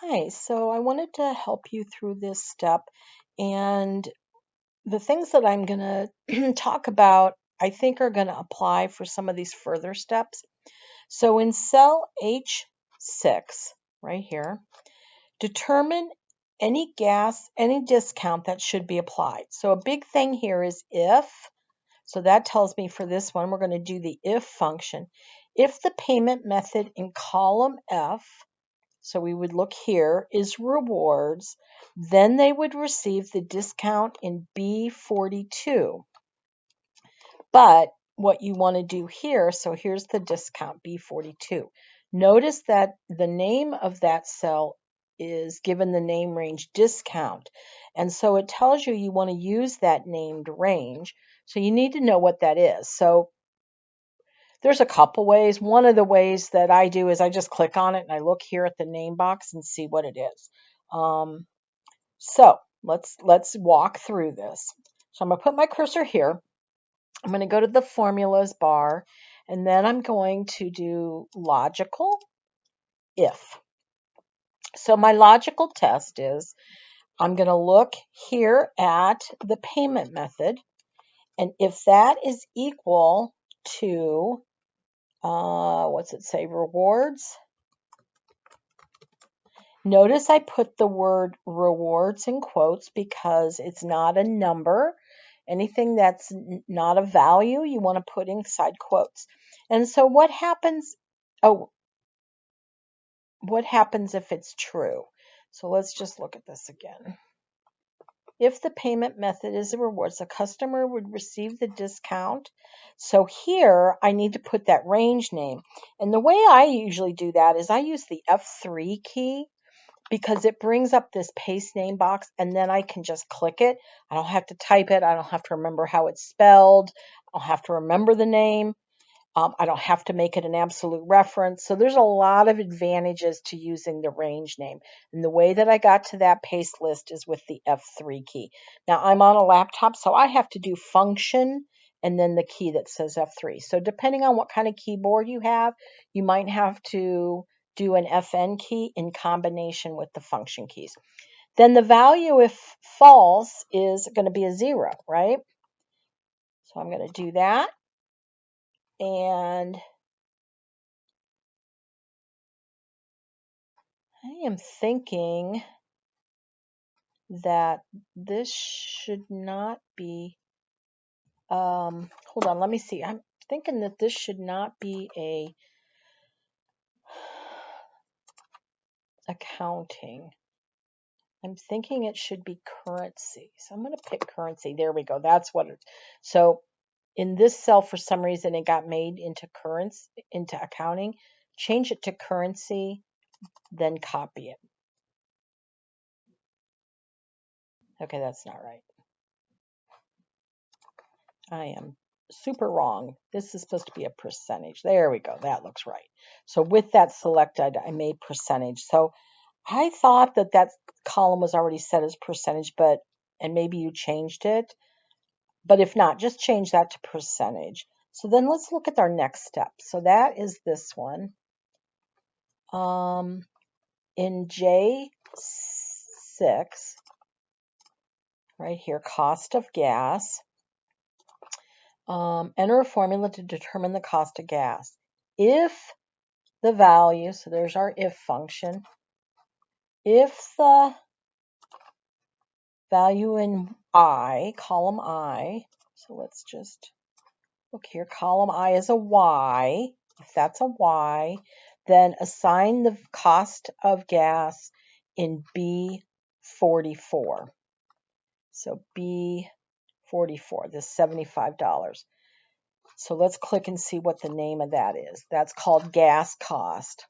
Hi, so I wanted to help you through this step, and the things that I'm going to talk about, I think are going to apply for some of these further steps. So in cell H6, right here, determine any discount that should be applied. So a big thing here is if, so that tells me for this one, we're going to do the if function. If the payment method in column F, so we would look here, is rewards, then they would receive the discount in B42. But what you want to do here, so here's the discount B42. Notice that the name of that cell is given the name range discount. And so it tells you want to use that named range. So you need to know what that is. So there's a couple ways. One of the ways that I do is I just click on it and I look here at the name box and see what it is. So let's walk through this. So I'm going to put my cursor here. I'm going to go to the formulas bar, and then I'm going to do logical if. So my logical test is I'm going to look here at the payment method, and if that is equal to what's it say, rewards. Notice I put the word rewards in quotes because it's not a number. Anything that's not a value, you want to put inside quotes. And so what happens? Oh, what happens if it's true? So let's just look at this again. If the payment method is a rewards, the customer would receive the discount. So here I need to put that range name. And the way I usually do that is I use the F3 key because it brings up this paste name box and then I can just click it. I don't have to type it. I don't have to remember how it's spelled. I don't have to remember the name. I don't have to make it an absolute reference. So there's a lot of advantages to using the range name. And the way that I got to that paste list is with the F3 key. Now I'm on a laptop, so I have to do function and then the key that says F3. So depending on what kind of keyboard you have, you might have to do an FN key in combination with the function keys. Then the value, if false, is going to be a 0, right? So I'm going to do that. And I am thinking that this should not be, hold on, let me see. I'm thinking that this should not be a accounting. I'm thinking it should be currency. So I'm going to pick currency. There we go. That's what it, so in this cell, for some reason, it got made into currency, into accounting. Change it to currency, then copy it. Okay, that's not right. I am super wrong. This is supposed to be a percentage. There we go. That looks right. So with that selected, I made percentage. So I thought that that column was already set as percentage, and maybe you changed it. But if not, just change that to percentage. So then let's look at our next step. So that is this one. In J6, right here, cost of gas, enter a formula to determine the cost of gas. If the value, so there's our if function, if the value in I, column I, so let's just look here, column I is a Y, if that's a Y, then assign the cost of gas in B44. So B44, this $75. So let's click and see what the name of that is. That's called gas cost.